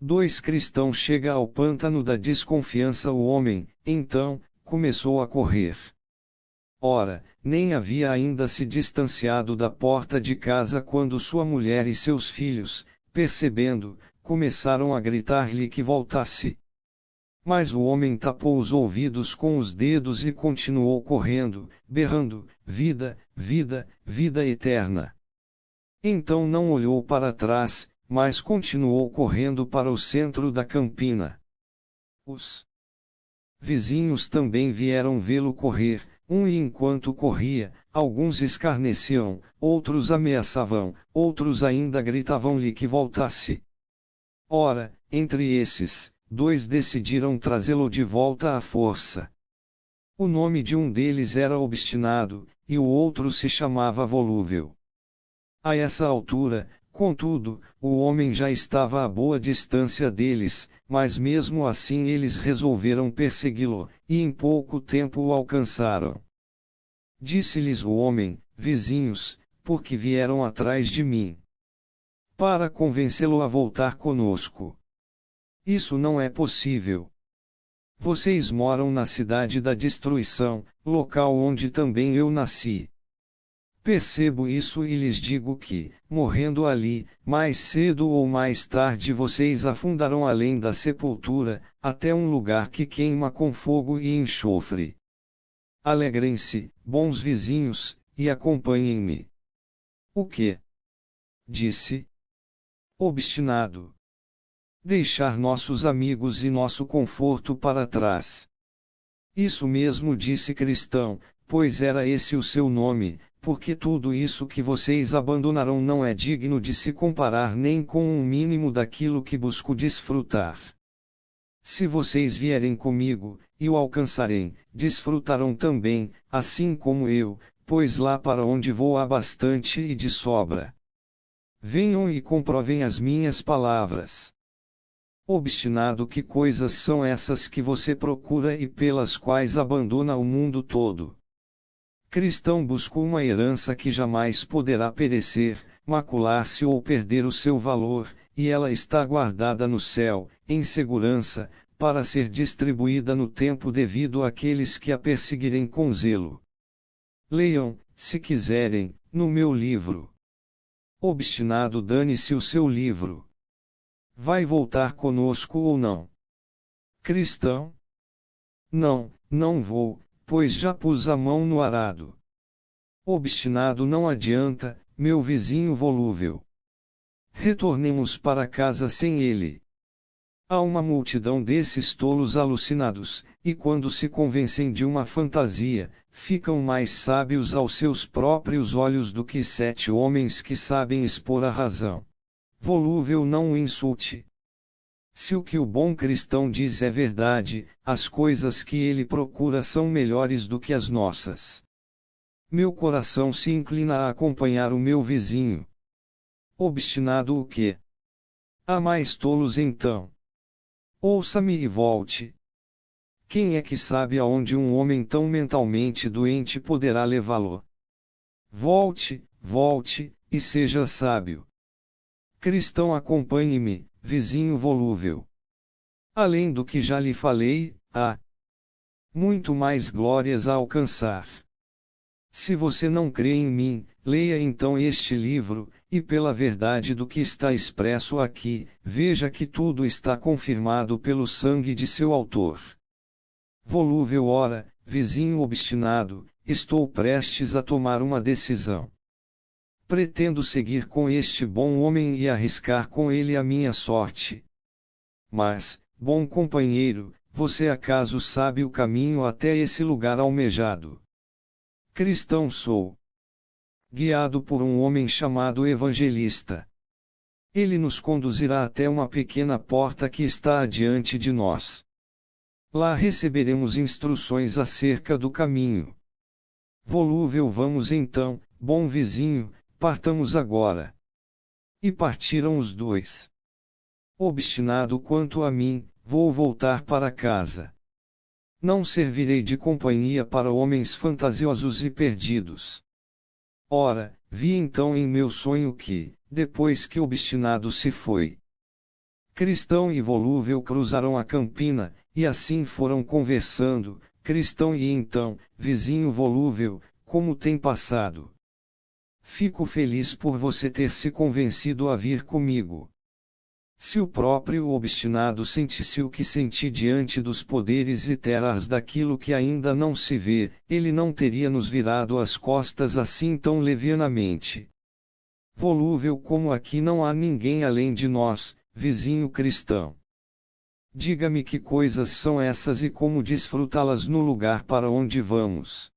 2 Cristão chega ao pântano da desconfiança. O homem, então, começou a correr. Ora, nem havia ainda se distanciado da porta de casa quando sua mulher e seus filhos, percebendo, começaram a gritar-lhe que voltasse. Mas o homem tapou os ouvidos com os dedos e continuou correndo, berrando: vida, vida, vida eterna. Então não olhou para trás, mas continuou correndo para o centro da campina. Os vizinhos também vieram vê-lo correr, e enquanto corria, alguns escarneciam, outros ameaçavam, outros ainda gritavam-lhe que voltasse. Ora, entre esses, 2 decidiram trazê-lo de volta à força. O nome de um deles era Obstinado, e o outro se chamava Volúvel. A essa altura, contudo, o homem já estava a boa distância deles, mas mesmo assim eles resolveram persegui-lo, e em pouco tempo o alcançaram. Disse-lhes o homem: vizinhos, por que vieram atrás de mim? Para convencê-lo a voltar conosco. Isso não é possível. Vocês moram na cidade da destruição, local onde também eu nasci. Percebo isso e lhes digo que, morrendo ali, mais cedo ou mais tarde vocês afundarão além da sepultura, até um lugar que queima com fogo e enxofre. Alegrem-se, bons vizinhos, e acompanhem-me. O que? Disse. Obstinado. Deixar nossos amigos e nosso conforto para trás. Isso mesmo, disse Cristão, pois era esse o seu nome, porque tudo isso que vocês abandonarão não é digno de se comparar nem com um mínimo daquilo que busco desfrutar. Se vocês vierem comigo, e o alcançarem, desfrutarão também, assim como eu, pois lá para onde vou há bastante e de sobra. Venham e comprovem as minhas palavras. Obstinado, que coisas são essas que você procura e pelas quais abandona o mundo todo? Cristão busca uma herança que jamais poderá perecer, macular-se ou perder o seu valor, e ela está guardada no céu, em segurança, para ser distribuída no tempo devido àqueles que a perseguirem com zelo. Leiam, se quiserem, no meu livro. Obstinado, dane-se o seu livro. Vai voltar conosco ou não? Cristão? Não, não vou, pois já pus a mão no arado. Obstinado, não adianta, meu vizinho volúvel. Retornemos para casa sem ele. Há uma multidão desses tolos alucinados, e quando se convencem de uma fantasia, ficam mais sábios aos seus próprios olhos do que 7 homens que sabem expor a razão. Volúvel, não o insulte. Se o que o bom cristão diz é verdade, as coisas que ele procura são melhores do que as nossas. Meu coração se inclina a acompanhar o meu vizinho. Obstinado, o quê? Há mais tolos então. Ouça-me e volte. Quem é que sabe aonde um homem tão mentalmente doente poderá levá-lo? Volte, volte, e seja sábio. Cristão, acompanhe-me, vizinho volúvel. Além do que já lhe falei, há muito mais glórias a alcançar. Se você não crê em mim, leia então este livro, e pela verdade do que está expresso aqui, veja que tudo está confirmado pelo sangue de seu autor. Volúvel, ora, vizinho obstinado, estou prestes a tomar uma decisão. Pretendo seguir com este bom homem e arriscar com ele a minha sorte. Mas, bom companheiro, você acaso sabe o caminho até esse lugar almejado? Cristão, sou guiado por um homem chamado Evangelista. Ele nos conduzirá até uma pequena porta que está adiante de nós. Lá receberemos instruções acerca do caminho. Volúvel, vamos então, bom vizinho, partamos agora. E partiram os 2. Obstinado, quanto a mim, vou voltar para casa. Não servirei de companhia para homens fantasiosos e perdidos. Ora, vi então em meu sonho que, depois que Obstinado se foi, Cristão e Volúvel cruzaram a campina, e assim foram conversando. Cristão e então, vizinho Volúvel, como tem passado? Fico feliz por você ter se convencido a vir comigo. Se o próprio obstinado sentisse o que senti diante dos poderes e terras daquilo que ainda não se vê, ele não teria nos virado as costas assim tão levianamente. Volúvel, como aqui não há ninguém além de nós, vizinho cristão. Diga-me que coisas são essas e como desfrutá-las no lugar para onde vamos.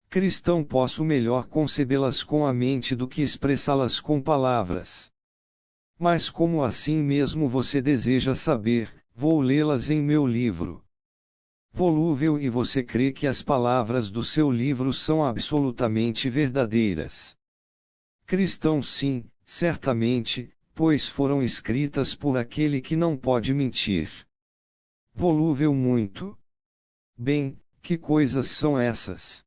Cristão, posso melhor concebê-las com a mente do que expressá-las com palavras. Mas como assim mesmo você deseja saber, vou lê-las em meu livro. Volúvel, e você crê que as palavras do seu livro são absolutamente verdadeiras? Cristão, sim, certamente, pois foram escritas por aquele que não pode mentir. Volúvel, muito bem, que coisas são essas?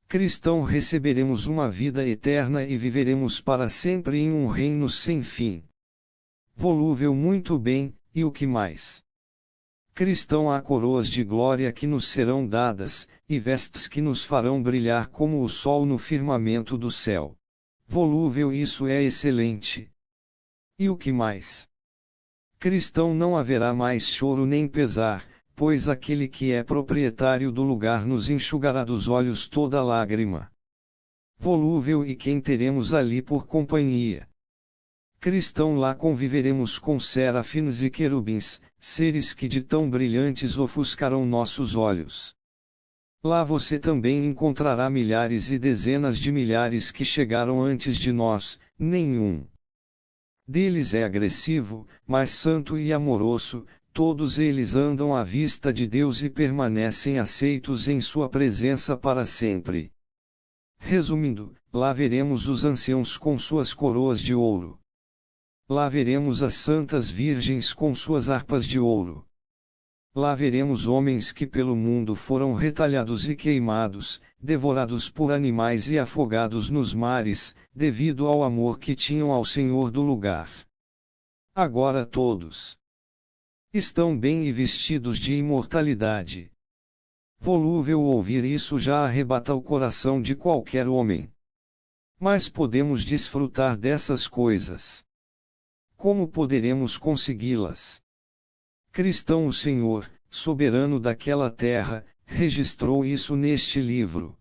Cristão, receberemos uma vida eterna e viveremos para sempre em um reino sem fim. Volúvel, muito bem, e o que mais? Cristão, há coroas de glória que nos serão dadas, e vestes que nos farão brilhar como o sol no firmamento do céu. Volúvel, isso é excelente. E o que mais? Cristão, não haverá mais choro nem pesar, pois aquele que é proprietário do lugar nos enxugará dos olhos toda lágrima. Volúvel, e quem teremos ali por companhia? Cristão, lá conviveremos com serafins e querubins, seres que de tão brilhantes ofuscarão nossos olhos. Lá você também encontrará milhares e dezenas de milhares que chegaram antes de nós, nenhum deles é agressivo, mas santo e amoroso. Todos eles andam à vista de Deus e permanecem aceitos em sua presença para sempre. Resumindo, lá veremos os anciãos com suas coroas de ouro. Lá veremos as santas virgens com suas harpas de ouro. Lá veremos homens que pelo mundo foram retalhados e queimados, devorados por animais e afogados nos mares, devido ao amor que tinham ao Senhor do lugar. Agora todos estão bem e vestidos de imortalidade. Volúvel, ouvir isso já arrebata o coração de qualquer homem. Mas podemos desfrutar dessas coisas. Como poderemos consegui-las? Cristão, o Senhor, soberano daquela terra, registrou isso neste livro.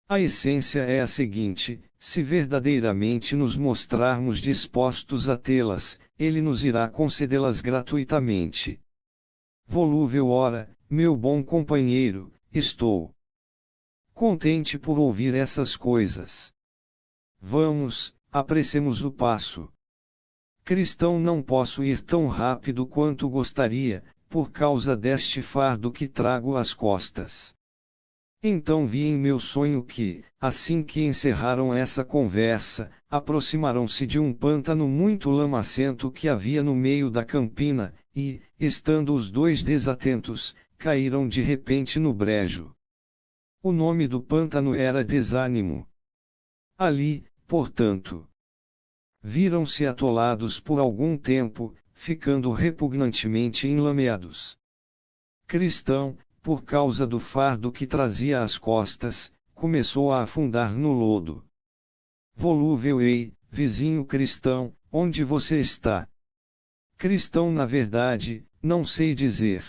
A essência é a seguinte: se verdadeiramente nos mostrarmos dispostos a tê-las, Ele nos irá concedê-las gratuitamente. Volúvel, ora, meu bom companheiro, estou contente por ouvir essas coisas. Vamos, apressemos o passo. Cristão, não posso ir tão rápido quanto gostaria, por causa deste fardo que trago às costas. Então vi em meu sonho que, assim que encerraram essa conversa, aproximaram-se de um pântano muito lamacento que havia no meio da campina, e, estando os dois desatentos, caíram de repente no brejo. O nome do pântano era Desânimo. Ali, portanto, viram-se atolados por algum tempo, ficando repugnantemente enlameados. Cristão, por causa do fardo que trazia às costas, começou a afundar no lodo. Volúvel, ei, vizinho cristão, onde você está? Cristão, na verdade, não sei dizer.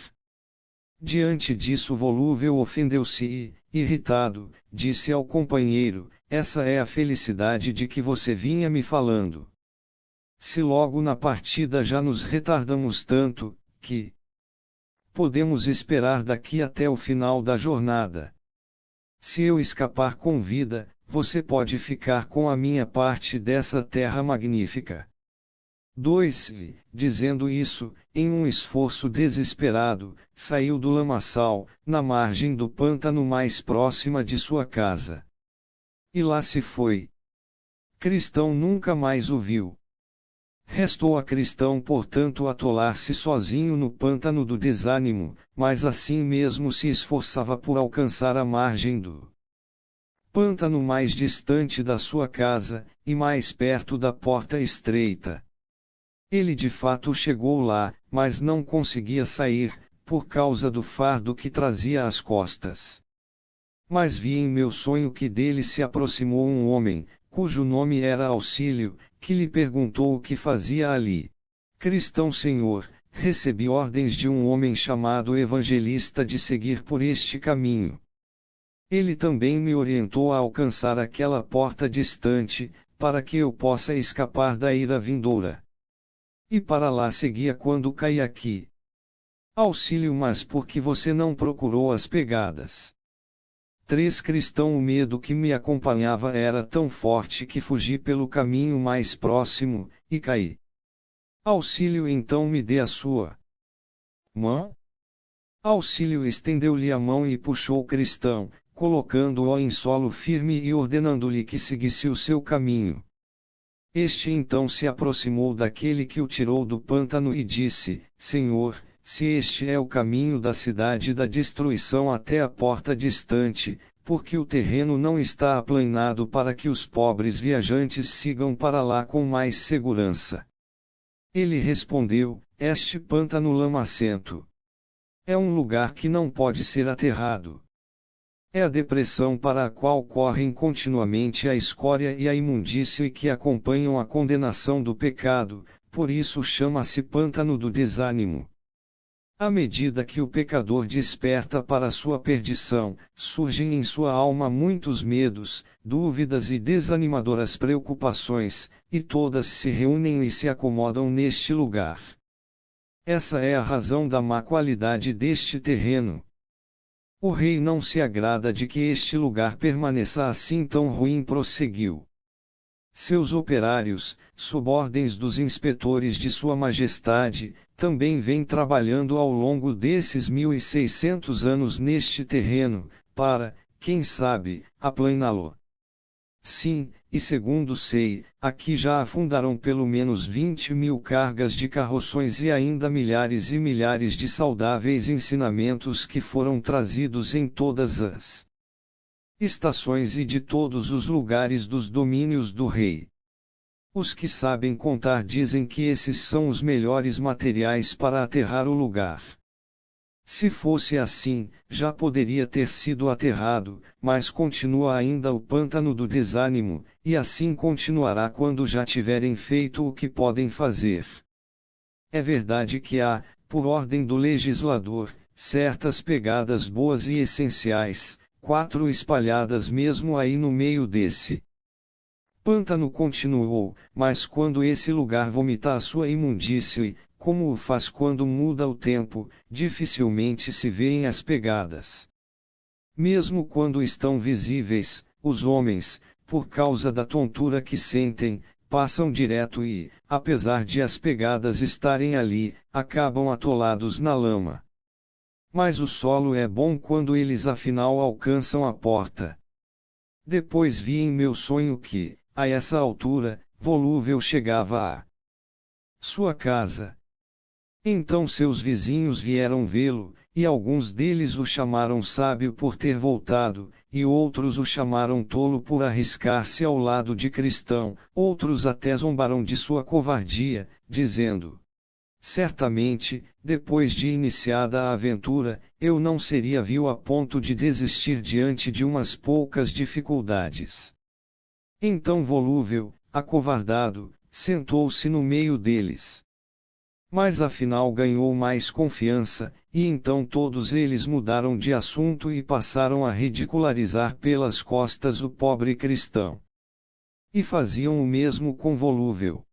Diante disso, Volúvel ofendeu-se e, irritado, disse ao companheiro: essa é a felicidade de que você vinha me falando. Se logo na partida já nos retardamos tanto, que podemos esperar daqui até o final da jornada? Se eu escapar com vida, você pode ficar com a minha parte dessa terra magnífica. 2. Dizendo isso, em um esforço desesperado, saiu do lamaçal, na margem do pântano mais próxima de sua casa. E lá se foi. Cristão nunca mais o viu. Restou a Cristão, portanto, atolar-se sozinho no pântano do desânimo, mas assim mesmo se esforçava por alcançar a margem do pântano mais distante da sua casa, e mais perto da porta estreita. Ele de fato chegou lá, mas não conseguia sair, por causa do fardo que trazia às costas. Mas vi em meu sonho que dele se aproximou um homem, cujo nome era Auxílio, que lhe perguntou o que fazia ali. Cristão Senhor, recebi ordens de um homem chamado Evangelista de seguir por este caminho. Ele também me orientou a alcançar aquela porta distante, para que eu possa escapar da ira vindoura. E para lá seguia quando caí aqui. Auxílio, mas por que você não procurou as pegadas? 3 Cristão, o medo que me acompanhava era tão forte que fugi pelo caminho mais próximo, e caí. Auxílio, então me dê a sua mão? Auxílio estendeu-lhe a mão e puxou Cristão, colocando-o em solo firme e ordenando-lhe que seguisse o seu caminho. Este então se aproximou daquele que o tirou do pântano e disse: Senhor, se este é o caminho da cidade da destruição até a porta distante, porque o terreno não está aplanado para que os pobres viajantes sigam para lá com mais segurança. Ele respondeu: Este pântano lamacento é um lugar que não pode ser aterrado. É a depressão para a qual correm continuamente a escória e a imundície e que acompanham a condenação do pecado, por isso chama-se pântano do desânimo. À medida que o pecador desperta para sua perdição, surgem em sua alma muitos medos, dúvidas e desanimadoras preocupações, e todas se reúnem e se acomodam neste lugar. Essa é a razão da má qualidade deste terreno. O rei não se agrada de que este lugar permaneça assim tão ruim, prosseguiu. Seus operários, subordens dos inspetores de Sua Majestade, também vêm trabalhando ao longo desses 1600 anos neste terreno, para, quem sabe, aplaná-lo. Sim, e segundo sei, aqui já afundaram pelo menos 20.000 cargas de carroções e ainda milhares e milhares de saudáveis ensinamentos que foram trazidos em todas as estações e de todos os lugares dos domínios do rei. Os que sabem contar dizem que esses são os melhores materiais para aterrar o lugar. Se fosse assim, já poderia ter sido aterrado, mas continua ainda o pântano do desânimo, e assim continuará quando já tiverem feito o que podem fazer. É verdade que há, por ordem do legislador, certas pegadas boas e essenciais, 4 espalhadas mesmo aí no meio desse pântano, continuou, mas quando esse lugar vomita a sua imundície, como o faz quando muda o tempo, dificilmente se vêem as pegadas. Mesmo quando estão visíveis, os homens, por causa da tontura que sentem, passam direto e, apesar de as pegadas estarem ali, acabam atolados na lama. Mas o solo é bom quando eles afinal alcançam a porta. Depois vi em meu sonho que, a essa altura, Volúvel chegava à sua casa. Então seus vizinhos vieram vê-lo, e alguns deles o chamaram sábio por ter voltado, e outros o chamaram tolo por arriscar-se ao lado de Cristão, outros até zombaram de sua covardia, dizendo: certamente, depois de iniciada a aventura, eu não seria vil a ponto de desistir diante de umas poucas dificuldades. Então Volúvel, acovardado, sentou-se no meio deles. Mas afinal ganhou mais confiança, e então todos eles mudaram de assunto e passaram a ridicularizar pelas costas o pobre Cristão. E faziam o mesmo com Volúvel.